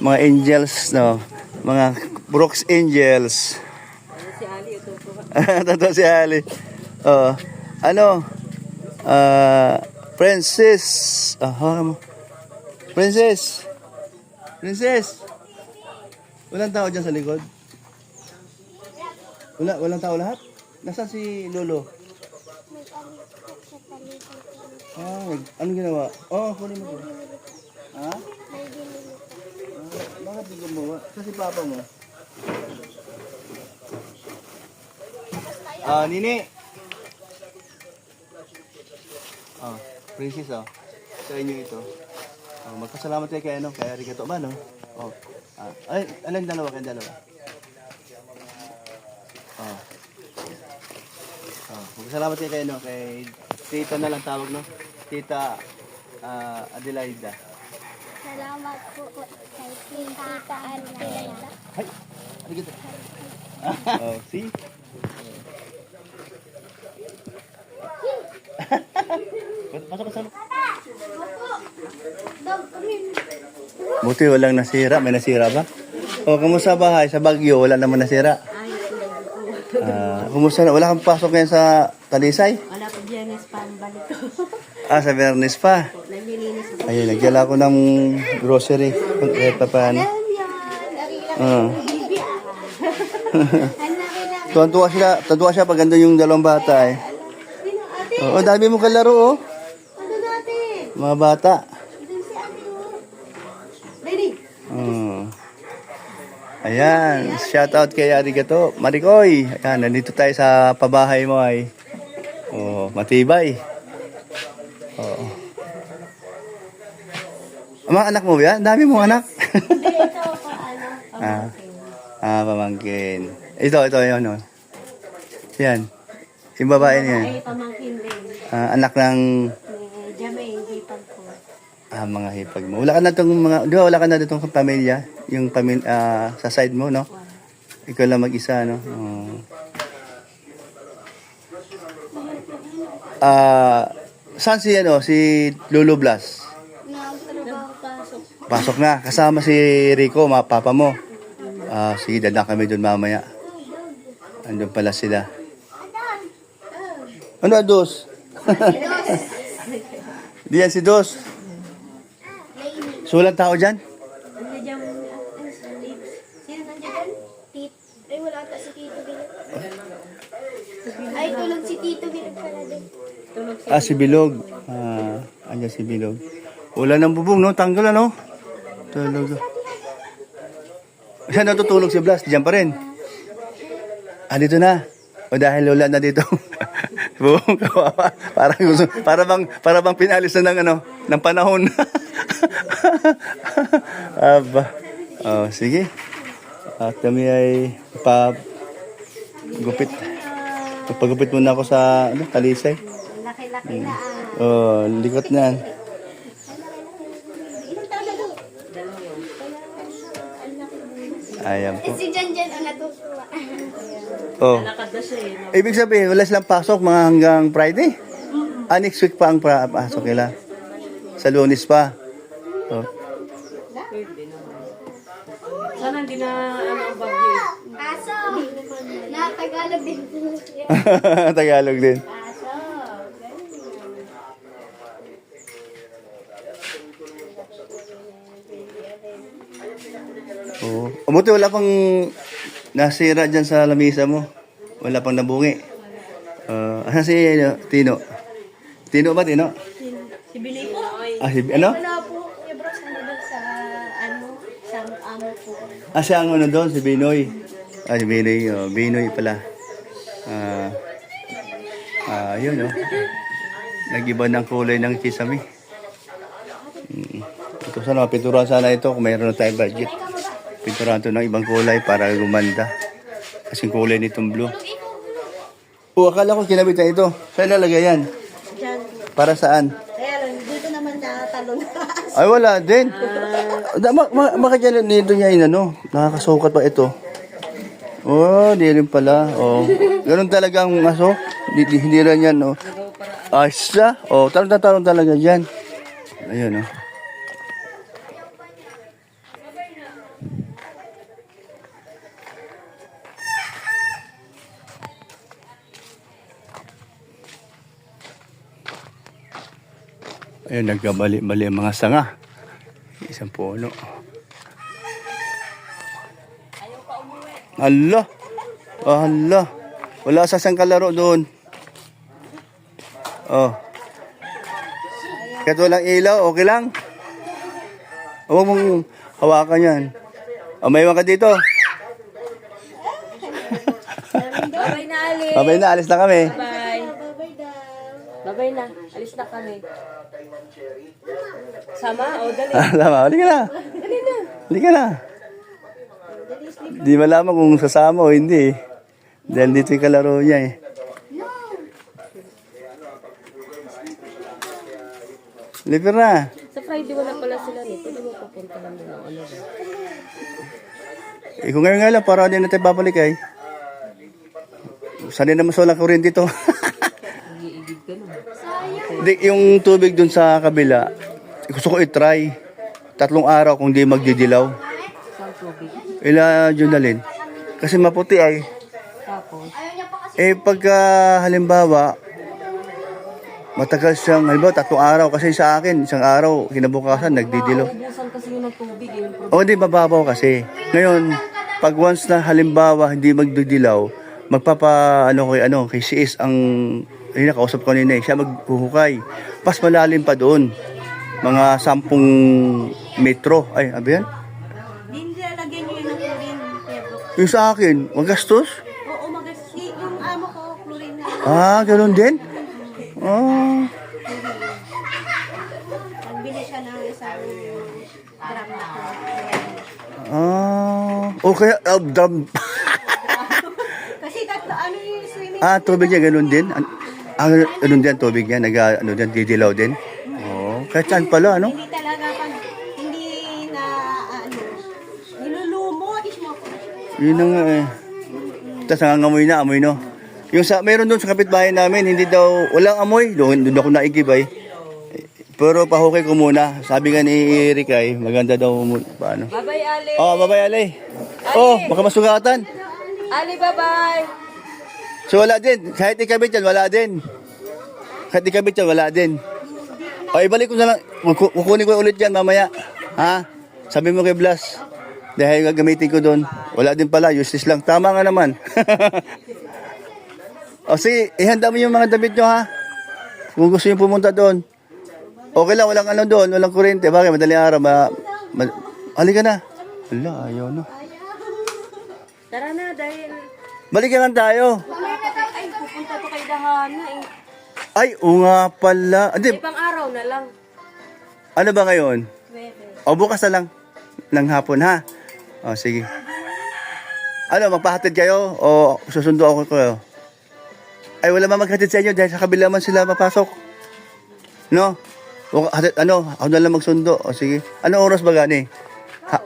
Mga angels, no? Mga Brooks Angels. Si Ali, ito po. Totoo si Ali. Oh, ano? Princess. Princess. Princess. Walang tao dyan sa likod? Walang tao lahat? Nasaan si Lolo? Anong ginawa? Kunin mo ko. Ha? Bakit di gumawa? Kasi papa mo. Nini. Princess, sa inyo ito. Magpasalamat kayo kay kay Arigato ba, no? Alang dalawa, kayong dalawa. Magpasalamat kayo kay Tita na lang tawag, no? Tita Adelaida. Salamat po kay Tita Adelaida. Hay! Arigato. See? Pasok ka sa Buti walang nasira. May nasira ba? Kamusta bahay? Sa Baguio, wala naman nasira. Kumusta na? Wala kang pasok ngayon sa Talisay? Wala po Biyernes pa ang balik ko. Sa Biyernes pa. Naglilinis po. Ayun, nagyala ko ng grocery. Kahit pa paano. Tuwan-tuwa siya pag ganda yung dalawang bata eh. Dami mo kalaro oh. Ano natin? Mga bata. Doon si ate oh. Ready? Ayan, shout out kay Arigato. Marikoy, ayan, nandito tayo sa pabahay mo ay. Matibay. Mga anak mo ba yan? Dami mong anak. Hindi, ito po Pamangkin. Ito, yun. Oh. Yan. Yung babae niya. Ay, pamangkin din. Anak ng Jamay, hipag po. mga hipag mo. Wala ka na itong di ba wala ka na ditong pamilya? Yung pamilya sa side mo, no? Ikaw lang mag-isa, no? Saan si Lolo Blas? Pasok na. Kasama si Rico, papa mo. Sige, dadaan kami doon mamaya. Andun pala sila. Ano, Dos? Di yan si Dos. So, walang tao dyan? Nandiyan sa lips. Sino nandiyan? Ay, wala ata si Tito Bilog. Ay, tulog si Tito Bilog pala din. Tulog si Si Bilog. Andyan si Bilog. Wala ng bubong, no? Tanggal, ano? Tulog. Saan natutulog si Blas? Diyan pa rin. Dito na. O dahil wala na dito. Bubong kawawa. Para bang pinalis na ng panahon. Sige. At kami ay pagupit muna ako sa Talisay. laki-laki na Likot na yan. Ayan po. Si Janjan ang natutuwa. Lakad na siya eh. Ibig sabihin, wala silang pasok mga hanggang Friday? Next week pa ang pasok nila. Sa Lunes pa. Sana hindi na ang bagyo. Aso! Tagalog din. Tagalog din. Aso! Buti wala pang nasira dyan sa lamisa mo. Wala pang nabungi. Asan si Tino? Tino ba, Tino? Si Billy po. Ano? Wala po. Ibros na doon sa isang amo po. Siya ang doon, si Binoy. Si Binoy. Binoy pala. Yun, nag-iba ng kulay ng kisame. Ito sana, pinturan sana ito kung mayroon na tayong budget. Pinturan ito ng ibang kulay para gumanda. Kasing kulay nitong blue. Akala ko kinabit na ito. Saan nalagay yan? Diyan. Para saan? Kaya lang, dito naman natalon. Ay, wala din. Makadyan dito niya nakakasukat pa ito. Di rin pala. Ganun talaga ang aso. Hindi rin yan, siya. Tarong talaga dyan. Ayun, Ayun, nagkabali-bali ang mga sanga. Isang puno. Allah. Allah. Wala sa isang kalaro doon. Oh. Kahit walang ilaw, okay lang. Huwag mong hawakan yan. Oh, may iwan ka dito. Babay na, Ali. Babay na, alis na kami. Bye. Bye-bye daw. Babay na. Alis na kami. Sama? O, dali. Tama, halika na. Dali na. Halika na. Di malaman kung sasama o hindi. Dahil dito yung kalaro niya eh. Liver na. Sa Friday wala pala sila ni. Pwede mo papunta lang din ang ano. Eh kung ngayon nga lang, para din natin babalik ay. Sanay naman sa walang kuryente dito. Iigid ka na. Di, yung tubig dun sa kabila, gusto ko i-try. 3 araw kung di magdidilaw. Saan tubig? Ila Junalin. Kasi maputi ay. Tapos, Eh pagka halimbawa, matagal siyang, halimbawa 3 araw. Kasi sa akin, 1 araw, kinabukasan, nagdidilaw. ubusan kasi yun ng tubig eh. Yung O di, mababaw kasi. Ngayon, pag once na halimbawa hindi magdidilaw, kay CS ang, ayun nakausap ko nila eh, siya maghuhukay. Pas malalim pa doon. Mga 10 metro. Ay, ano yan? Hindi lalagyan nyo yun ng chlorine, Pedro. Yung sa akin, magastos? Oo, yung amo ko, chlorine na. Ah, ganun din? Oh. Nagbili siya ng isang gram na chlorine. O kaya, Kasi tatlo, ano yung swimming tubig niya, ganun din? Ganun din, tubig niya, didilaw din? Oh, kahit saan pala, ano? Hindi talaga pag hindi na nilulumot. Yun na nga eh. Tapos nangangamoy na, amoy no. Yung meron doon sa kapitbahay namin, hindi daw, walang amoy. Doon ako naigibay. Pero pahukay ko muna. Sabi nga ni Eric ay, maganda daw paano. Bye-bye, Ali. Oh, bye-bye, Ali. Oh, baka masugatan. Ali, bye-bye. So wala din. Kahit ikabit yan, wala din. Kahit ikabit yan, wala din. O, ibalik ko na lang. Kukunin ko ulit yan mamaya. Ha? Sabi mo kay Blas. Dahil gagamitin ko doon. Wala din pala, useless lang. Tama nga naman. O sige, ihanda mo yung mga damit nyo ha. Kung gusto nyo pumunta doon. Okay lang, walang ano doon, walang kuryente. Bakit? Madaling araw. Halika na. Hala, ayaw na. Tara na, dahil... Balikan lang tayo. Ay, pupunta to kay Dahana eh. Ay, oo nga pala. Hindi, Ibang araw na lang. ano ba ngayon? O bukas na lang. Ng hapon ha. O sige. Ano, magpahatid kayo? O susundo ako kayo? Ay, wala man maghatid sa inyo dahil sa kabila man sila mapasok. No? O, ako na lang magsundo. O sige. Anong oras ba gani? Ha?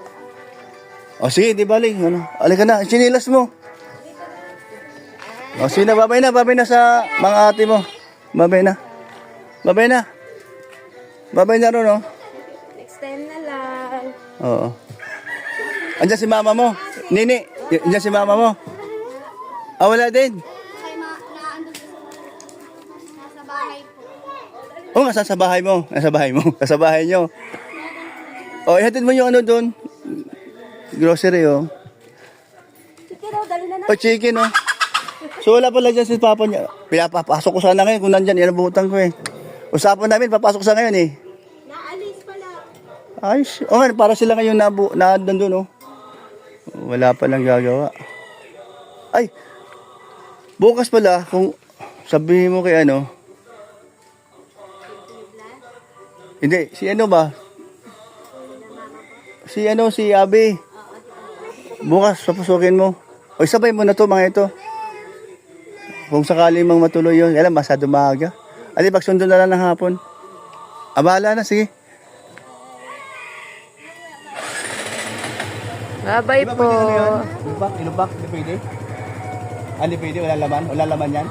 O sige, di bali. Ano? Alika na, sinilas mo. O sige na, babay na sa mga ate mo. Babay na. Babay na. Babay na ron, no? Next time na lang. Oo. Andiyan si mama mo. Nini, andiyan si mama mo. Wala din. Kay naandun sa bahay po. Oo nga, sa bahay mo. Nasa bahay mo. Sa bahay nyo. O, ihatid mo yung ano doon. Grocery, oh. Sige daw, dali na na. O, chicken, oh. So, wala pala dyan si papa niya. Pinapapasok ko sana ngayon kung nandyan. Yan ang buhutan ko, eh. Usapan namin, papasok sa ngayon, eh. Naalis pala. Ayos. O nga, para sila ngayon nandun, oh. Wala palang gagawa. Ay, bukas pala, kung sabihin mo kay ano, hindi, si ano ba? Si Abi. Bukas, papusukin mo. O, sabay mo na to, mga ito. Kung sakali mang matuloy yun, alam, masado maaga. Ali, pagsundo na lang ng hapon. Bahala na, sige. Bye-bye po. Ilubak, hindi pwede. Hindi pwede, wala laman yan.